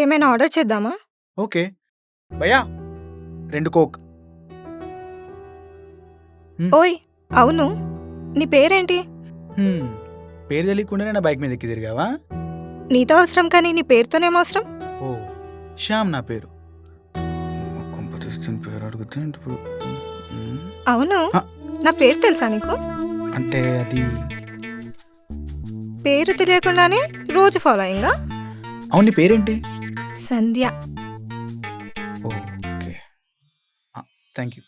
ఏమైనా ఆర్డర్ చేద్దామా? ఓకే. భయ్యా 2 కోక్. ఓయ్! అవును. నీ పేరేంటి? పేరు తెలియకుండానే నా బైక్ మీద ఎక్కి తిరిగావా? నీతో అవసరం కానీ నీ పేరుతోనేం అవసరం? ఓ శ్యామ్ నా పేరు. పేరు అడిగితే ఇప్పుడు అవును. నా పేరు తెలుసా నీకు? అంటే అది పేరు తెలియకుండానే రోజు ఫాలోయింగా? అవును, నీ పేరేంటి? సంధ్య. Okay, thank you.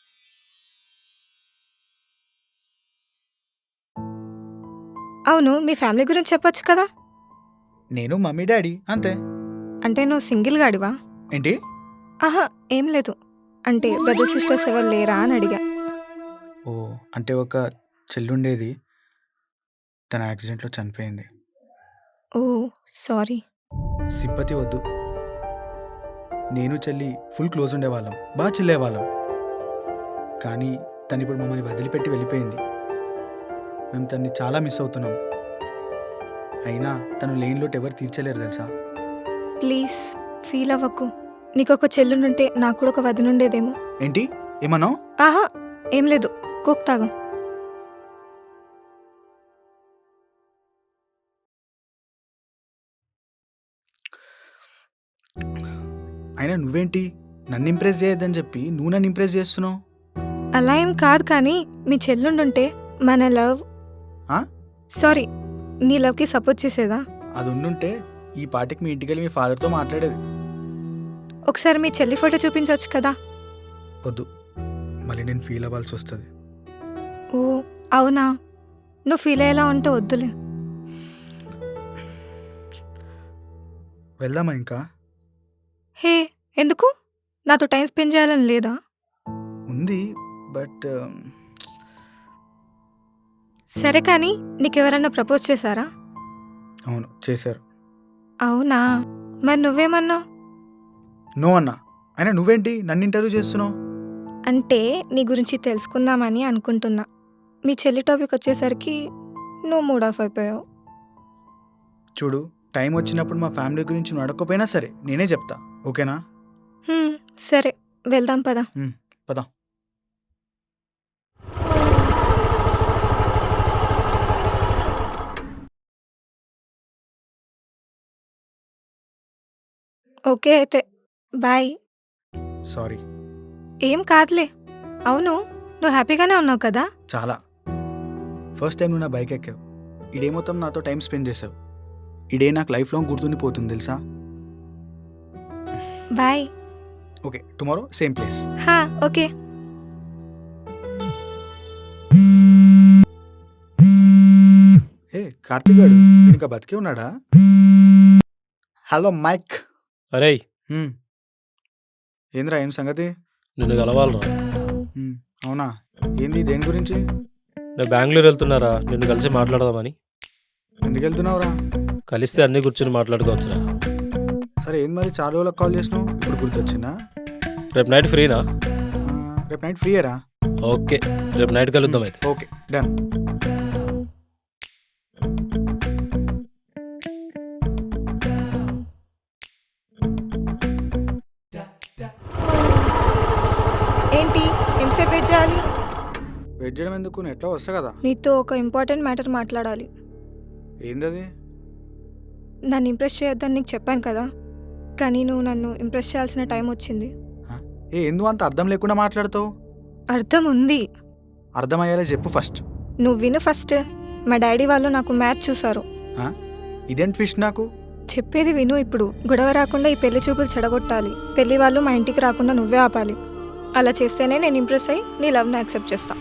అవును, మీ ఫ్యామిలీ గురించి చెప్పొచ్చు కదా? నేను మమ్మీ డాడీ అంతే. అంటే నువ్వు సింగిల్ గాడివా? ఏంటి? ఆహా, ఏం లేదు. అంటే బ్రదర్ సిస్టర్స్ ఎవరు లేరా అని అడిగా. ఓ అంటే ఒక చెల్లుండేది, తన యాక్సిడెంట్లో చనిపోయింది. ఓ సారీ. సింపతి వద్దు. నేను చెల్లి ఫుల్ క్లోజ్ ఉండేవాళ్ళం, బాగా చిల్లేవాళ్ళం. కానీ తను ఇప్పుడు మమ్మల్ని వదిలిపెట్టి వెళ్ళిపోయింది. మేము తన్ని చాలా మిస్ అవుతున్నాం. అయినా తను లేని లోటు ఎవరు తీర్చలేరు తెలుసా. ప్లీజ్ ఫీల్ అవ్వకు. నీకొక చెల్లుండుంటే నాకు కూడా ఒక వదినుండేదేమో. ఏంటి ఏమన్నావు? ఆహా, ఏం లేదు. కోక్ తాగు. అయినా నువ్వేంటి నన్ను ఇంప్రెస్ చేయొద్దని చెప్పి నువ్వు నన్ను ఇంప్రెస్ చేస్తున్నావు? అలా ఏం కాదు, కానీ మీ చెల్లుండుంటే మన లవ్ ఆ? సారీ, నీ లవ్కి సపోర్ట్ చేసేదా? అది ఉండుంటే ఈ పాటికి మీ ఇంటికి వెళ్ళి మీ ఫాదర్తో మాట్లాడేది. ఒకసారి మీ చెల్లి ఫోటో చూపించవచ్చు కదా? వద్దు, మళ్ళీ నేను ఫీల్ అవ్వాల్సి వస్తుంది. ఓ అవునా, నువ్వు ఫీల్ అయ్యేలా ఉంటే వద్దులే. వెళ్దామా ఇంకా? హే, ఎందుకు? నాతో టైం స్పెండ్ చేయాలని లేదా? ఉంది, బట్ సరే, కానీ నీకెవరన్నా ప్రపోజ్ చేశారా? అవును చేశారు. అవునా, మరి నువ్వేమన్నావు? నో అన్నా. అయినా నువ్వేంటి నన్ను ఇంటర్వ్యూ చేస్తున్నావు? అంటే నీ గురించి తెలుసుకుందామని అనుకుంటున్నా. మీ చెల్లి టాపిక్ వచ్చేసరికి నువ్వు మూడ్ ఆఫ్ అయిపోయావు. చూడు, టైం వచ్చినప్పుడు మా ఫ్యామిలీ గురించి నువ్వు అడగకపోయినా సరే నేనే చెప్తా, ఓకేనా? సరే, వెళ్దాం పద. పద. ఓకే అయితే బాయ్. సారీ. ఏం కాదులే. అవును, నువ్వు హ్యాపీగానే ఉన్నావు కదా? చాలా. ఫస్ట్ టైం నువ్వు నా బైక్ ఎక్కావు, ఇడే మొత్తం నాతో టైం స్పెండ్ చేసావు. ఇడే నాకు లైఫ్ లాంగ్ గుర్తుండిపోతుంది తెలుసా. Bye. Okay, tomorrow same place. హా, ఓకే. ఏ కార్తిక్ గారు ఇంకా బతికే ఉన్నాడా? Hello mic. అరే ఏంద్రా ఏం సంగతి? నిన్ను కలవాలరా. అవునా, ఏంది దేని గురించి? నేను బెంగళూరు వెళ్తున్నారా, నిన్ను కలిసి మాట్లాడదామని. ఎందుకు వెళ్తున్నావురా? కలిస్తే అన్నీ కూర్చొని మాట్లాడుకోవచ్చురా. సరే, ఏంది మరి చాలా రోజులకు కాల్ చేసినావు, ఇప్పుడు గుర్తొచ్చిందా? రేపు నైట్ ఫ్రీనా? రేపు నైట్ ఫ్రీయరా? ఓకే, రేపు నైట్ కలుద్దాం అయితే. Okay done. ఏంటి ఎంతసేపు వెయిట్ చేయాలి? వెయిట్ చేయడం ఎందుకు, నేను ఎట్లా వస్తా కదా. నీతో ఒక ఇంపార్టెంట్ మ్యాటర్ మాట్లాడాలి. ఏందది? నన్ను ఇంప్రెస్ చేయొద్దని నీకు చెప్పాను కదా, కానీ నువ్వు నన్ను ఇంప్రెస్ చేయాల్సిన టైం వచ్చింది. ఎందుకు అంత అర్థం లేకుండా మాట్లాడుతావు? అర్థం ఉంది. అర్థమయ్యేలా చెప్పు ఫస్ట్. నువ్వు విను ఫస్ట్. మా డాడీ వాళ్ళు నాకు మ్యాచ్ చూసారు. ఇదేంటి ట్విస్ట్ నాకు? చెప్పేది విను ఇప్పుడు. గొడవ రాకుండా ఈ పెళ్లి చూపులు చెడగొట్టాలి. పెళ్లి వాళ్ళు మా ఇంటికి రాకుండా నువ్వే ఆపాలి. అలా చేస్తేనే నేను ఇంప్రెస్ అయ్యి నీ లవ్ని యాక్సెప్ట్ చేస్తా.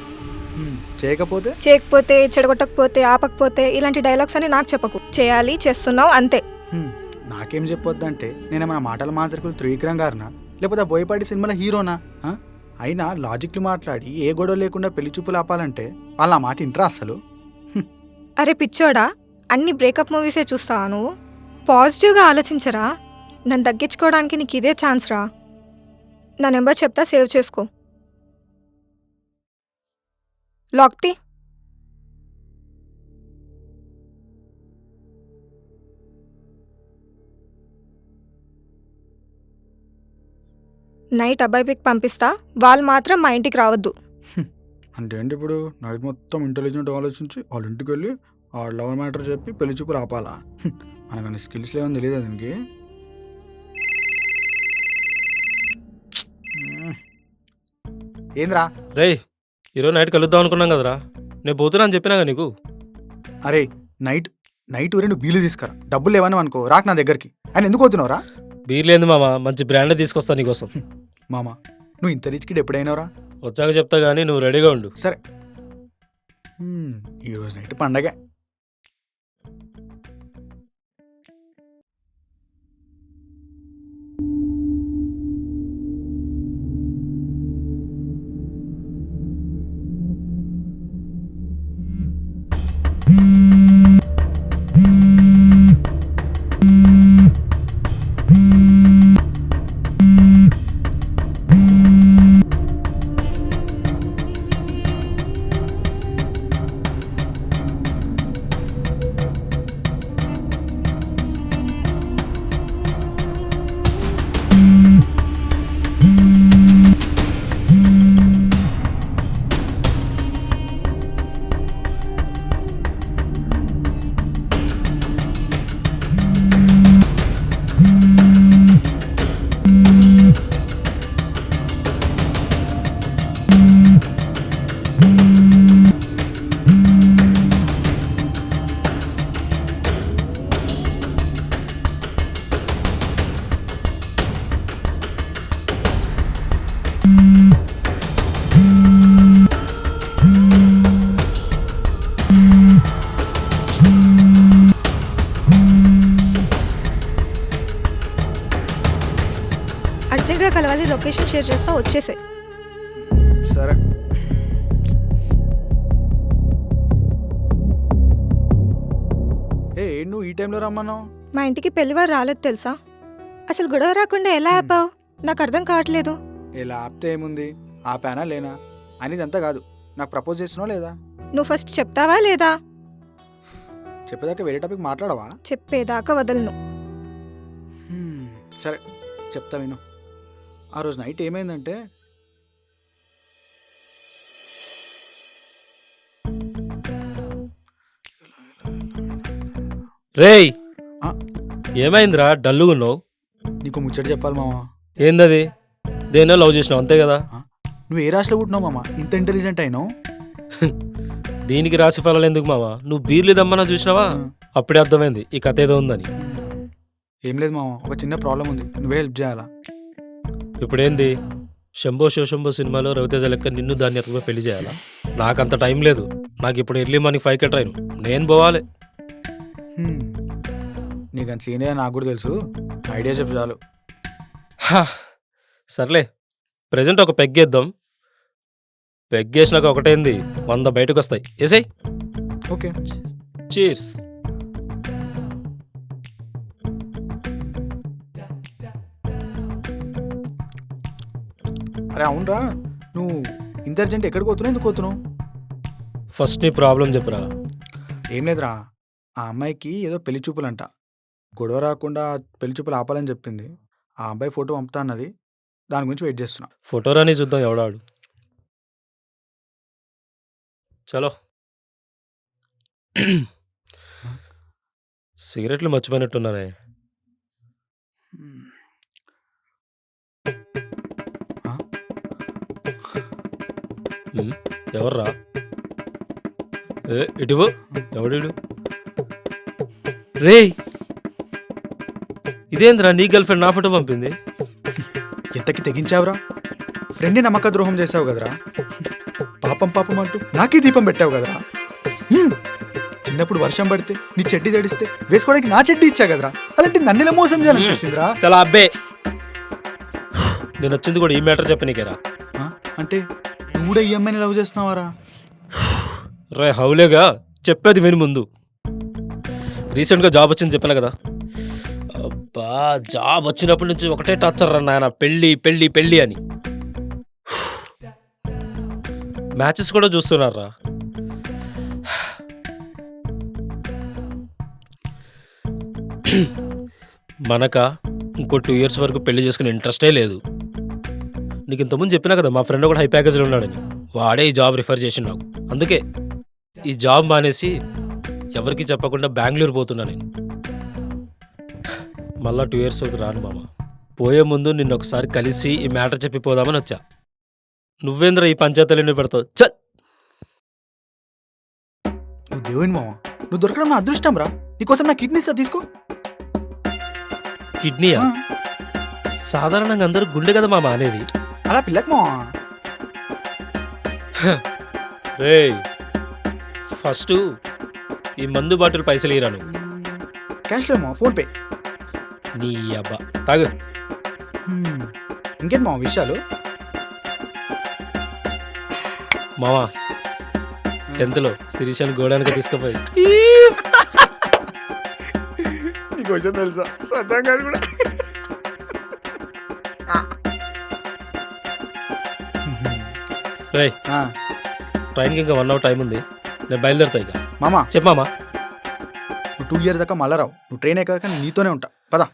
చేయకపోతే, చెడగొట్టకపోతే, ఆపకపోతే ఇలాంటి డైలాగ్స్ అని నాకు చెప్పకు. చేయాలి, చేస్తున్నావు, అంతే. నాకేం చెప్పొద్దంటే నేనేమన్నా మాటల మాదిరికులు త్రివిక్రమ్ గారినా, లేకపోతే బోయపాటి సినిమాలో హీరోనా? అయినా లాజిక్లు మాట్లాడి ఏ గొడవ లేకుండా పెళ్లి చూపులు ఆపాలంటే వాళ్ళ మాట ఇంట్రా అసలు? అరే పిచ్చోడా, అన్ని బ్రేకప్ మూవీసే చూస్తావా నువ్వు? పాజిటివ్గా ఆలోచించరా. నన్ను తగ్గించుకోవడానికి నీకు ఇదే ఛాన్స్ రా. నా నెంబర్ చెప్తా, సేవ్ చేసుకో. లాక్తి. నైట్ అబ్బాయి పిక్ పంపిస్తా, వాళ్ళు మాత్రం మా ఇంటికి రావద్దు. అంటే ఏంటి ఇప్పుడు నైట్ మొత్తం ఇంటెలిజెంట్ ఆలోచించి వాళ్ళ ఇంటికి వెళ్ళి ఆ లవ్ మ్యాటర్ చెప్పి పెళ్లి చూపులు ఆపాలా? మనకన్నా స్కిల్స్ లేవని తెలియదు దీనికి. ఏంద్రా? రేయ్, ఈరోజు నైట్ కలుద్దాం అనుకున్నాం కదరా. నేను పోతున్నా అని చెప్పినాగా నీకు. అరే నైట్ ఊరే నువ్వు బీలు తీసుకురా, డబ్బులు లేవని అనుకో రాక్ నా దగ్గరికి. ఆయన ఎందుకు అవుతున్నావురా? బీర్లేదు మామ, మంచి బ్రాండే తీసుకొస్తా నీకోసం. మామ నువ్వు ఇంత రిచ్ కిడ్ ఎప్పుడైనావురా? వచ్చాక చెప్తా కానీ నువ్వు రెడీగా ఉండు. సరే, ఈరోజు నైట్ పండగ. అర్జెంట్గా కలవాలి, లొకేషన్ షేర్ చేస్తా, వచ్చేసే. సరే. నువ్వు ఈ టైంలో రమ్మన్నావు? మా ఇంటికి పెళ్లివారు రాలేదు తెలుసా? అసలు గొడవ రాకుండా ఎలా ఆపావు? నాకు అర్థం కావట్లేదు. ఇలా ఆపితే ఏముంది, ఆపానా లేనా అనేది అంతా కాదు. నాకు ప్రపోజ్ చేస్తున్నావు లేదా? నువ్వు ఫస్ట్ చెప్తావా లేదా? చెప్పేదాకా వేరే టాపిక్ మాట్లాడవా? చెప్పేదాకా వదలను. సరే చెప్తా విను. ఆ రోజు నైట్ ఏమైందంటే, రేయ్, ఏమైందిరా డల్లుగా ఉన్నావు? నీకు ముచ్చట చెప్పాలి మామ. ఏందది? దేన్నో లవ్ చేసినావు అంతే కదా? నువ్వు ఏ రాశిలో పుట్టినావు మామ, ఇంత ఇంటెలిజెంట్ అయినావు? దీనికి రాశి ఫలాలు ఎందుకు మావా? నువ్వు బీర్లు దమ్మన్నా చూసినావా? అప్పుడే అర్థమైంది ఈ కథ ఏదో ఉందని. ఏం లేదు మామ, ఒక చిన్న ప్రాబ్లం ఉంది, నువ్వే హెల్ప్ చేయాలా? ఇప్పుడేంది? శంభో శివశంభో సినిమాలో రవితేజ లెక్క నిన్ను దాన్ని ఎత్తుకుపోయి పెళ్లి చేయాలా? నాకంత టైం లేదు. నాకు ఇప్పుడు ఎర్లీ మార్నింగ్ 5కే ట్రైన్, నేను పోవాలి. నీకు అంత సీనియర్ నాకు కూడా తెలుసు, ఐడియా చెప్పు చాలు. సర్లే, ప్రజెంట్ ఒక పెగ్గేద్దాం. పెగ్గేసినాక ఒకటైంది 100 బయటకు వస్తాయి. ఏసై. Okay, cheers. అరే అవునరా, నువ్వు ఇంత అర్జెంట్ ఎక్కడికి పోతున్నావు, ఎందుకు పోతున్నావు? ఫస్ట్ నీ ప్రాబ్లం చెప్పురా. ఏం లేదురా, ఆ అమ్మాయికి ఏదో పెళ్లి చూపులంట, గొడవ రాకుండా పెళ్లి చూపులు ఆపాలని చెప్పింది. ఆ అబ్బాయి ఫోటో పంపుతా అన్నది, దాని గురించి వెయిట్ చేస్తున్నా. ఫోటో రాని చూద్దాం ఎవడాడు. చలో. సిగరెట్లు మర్చిపోయినట్టున్నానే. ఎవర్రా? ఇటువు, ఎవడు? రే, ఇదేంద్రా నీ గర్ల్ ఫ్రెండ్ నా ఫోటో పంపింది? ఎంతకి తెగించావురా? ఫ్రెండ్ని నమ్మక ద్రోహం చేసావు కదరా. పాపం అంటూ నాకే దీపం పెట్టావు కదరా. చిన్నప్పుడు వర్షం పడితే నీ చెడ్డీ తడిస్తే వేసుకోవడానికి నా చెడ్డీ ఇచ్చా కదరా. అలాంటి నన్నులా మోసం చేయాలనిపించిందిరా. చాలా అబ్బే, నేను వచ్చింది కూడా ఈ మ్యాటర్ చెప్పనీకేరా. అంటే నువ్వు కూడా ఈ అమ్మాయిని లవ్ చేస్తున్నావారా? రే హౌలేగా, చెప్పేది విని ముందు. రీసెంట్గా జాబ్ వచ్చింది చెప్పాను కదా. అబ్బా, జాబ్ వచ్చినప్పటి నుంచి ఒకటే టార్చర్ రా నాయన, పెళ్ళి పెళ్ళి పెళ్ళి అని. మ్యాచెస్ కూడా చూస్తున్నారా. మనక ఇంకో 2 years వరకు పెళ్లి చేసుకునే ఇంట్రెస్టే లేదు. నీకు ఇంతకుముందు చెప్పినా కదా మా ఫ్రెండ్ కూడా హై ప్యాకేజ్లో ఉన్నాడని. వాడే ఈ జాబ్ రిఫర్ చేసి నాకు. అందుకే ఈ జాబ్ మానేసి ఎవరికి చెప్పకుండా బెంగళూరు పోతున్నా నేను. మళ్ళా 2 years వరకు రాను మామ. పోయే ముందు నిన్ను ఒకసారి కలిసి ఈ మ్యాటర్ చెప్పి పోదామని వచ్చా. నువ్వేంద్ర ఈ పంచాయతీలన్నీ పెడతావు? చ నువ్వు దేవుని మామ, నువ్వు దొరకడం నా అదృష్టం రా. నీకోసం నా కిడ్నీ ఇస్తా, తీసుకో. కిడ్నీయా? ఆ, సాధారణంగా అందరూ గుండె కదా మామ అనేది. అలా పిల్లకి మామ. రేయ్, ఫస్ట్ ఈ మందు బాటిల్ పైసలు ఇరా నువ్వు. క్యాష్ లేమో, ఫోన్పే. నీ అబ్బా తాగు. ఇంకేంటి మామ విషయాలు? మావా 10th శిరీషాన్ని గోడానికి తీసుకుపోయి నీకు విషయం తెలుసా? సత్యంగాడు కూడా. రేయ్, ఆ, ట్రైన్కి ఇంకా 1 hour టైం ఉంది. నేను బయలుదేరుతా ఇక. మామ చెప్పమామా. నువ్వు 2 years దాకా మళ్ళా రావు. నువ్వు ట్రైన్ ఎక్కాక నేను నీతోనే ఉంటా. పదా.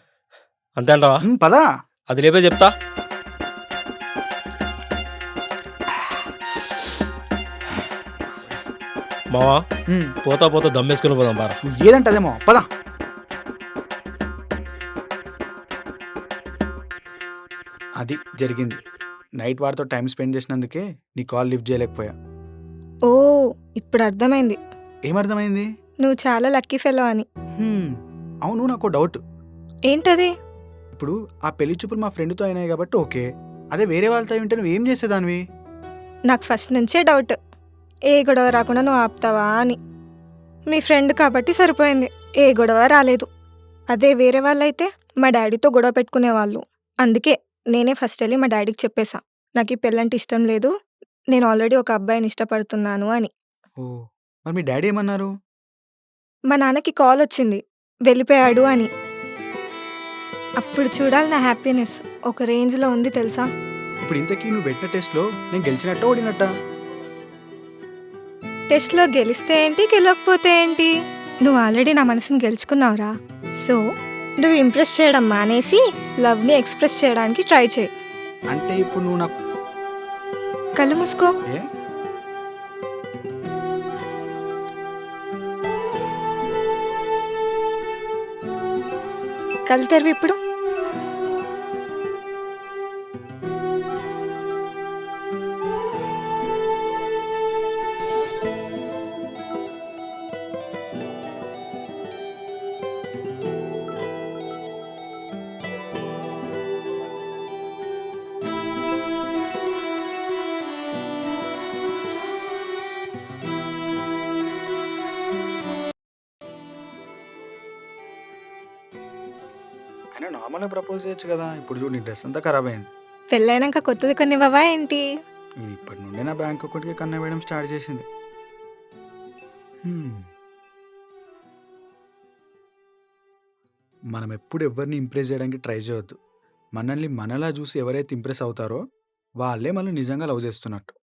అంతే అంటావా? పదా. అది లేపే చెప్తా. మావా పోతా పోతా దమ్మేసుకుని పోదాం బారా. నువ్వు ఏదంటే అదేమో, పదా. అది జరిగింది. నైట్ వాడితో టైం స్పెండ్ చేసినందుకే నీ కాల్ లిఫ్ట్ చేయలేకపోయా. ఓ ఇప్పుడు అర్థమైంది, ఏమర్థమైంది? నువ్వు చాలా లక్కీ ఫెలో అని. అవును, నాకు డౌట్. ఏంటది? ఇప్పుడు ఆ పెళ్లి చూపులు మా ఫ్రెండ్తో అయినాయి కాబట్టి ఓకే. అదే వేరే వాళ్ళతో అయి ఉంటే నువ్వేం చేసేదానివి? నాకు ఫస్ట్ నుంచే డౌట్, ఏ గొడవ రాకుండా నువ్వు ఆపుతావా అని. మీ ఫ్రెండ్ కాబట్టి సరిపోయింది, ఏ గొడవ రాలేదు. అదే వేరే వాళ్ళైతే మా డాడీతో గొడవ పెట్టుకునేవాళ్ళు. అందుకే నేనే ఫస్ట్ వెళ్ళి మా డాడీకి చెప్పేశా, నాకు ఈ పెళ్ళంటే ఇష్టం లేదు, నేను ఆల్రెడీ ఒక అబ్బాయిని ఇష్టపడుతున్నాను అని. ఓ, మరి మీ డాడీ ఏమన్నారు? మా నాన్నకి కాల్ వచ్చింది వెళ్ళిపోయాడు అని. అప్పుడు చూడాలి నా హ్యాపీనెస్ ఒక రేంజ్లో ఉంది తెలుసా. ఇప్పుడు ఇంతకీ నువ్వు పెట్టిన టెస్ట్లో నేను గెలిచినట్ట ఓడినట్ట? టెస్ట్లో గెలిస్తే ఏంటి, గెలవకపోతే ఏంటి, నువ్వు ఆల్రెడీ నా మనసుని గెలుచుకున్నావురా. సో నువ్వు ఇంప్రెస్ చేయడం మానేసి లవ్ని ఎక్స్ప్రెస్ చేయడానికి ట్రై చేయి. అంటే ఇప్పుడు నువ్వు నాకు కళ్ళు మూసుకో. ఏ? కళ్ళు తెరివి ఇప్పుడు. అయినా నార్మల్గా ప్రపోజ్ చేయొచ్చు కదా. ఇప్పుడు చూడు నీ డ్రెస్ అంతా ఖరాబ్ అయింది. పెళ్ళైనాక కొత్తది కొనివ్వవా ఏంటి? ఇది ఇప్పటి నుండే నా బ్యాంక్ అకౌంట్కి కన్నా వేయడం స్టార్ట్ చేసింది. మనం ఎప్పుడు ఎవరిని ఇంప్రెస్ చేయడానికి ట్రై చేయొద్దు. మనల్ని మనలా చూసి ఎవరైతే ఇంప్రెస్ అవుతారో వాళ్ళే మనల్ని నిజంగా లవ్ చేస్తున్నట్టు.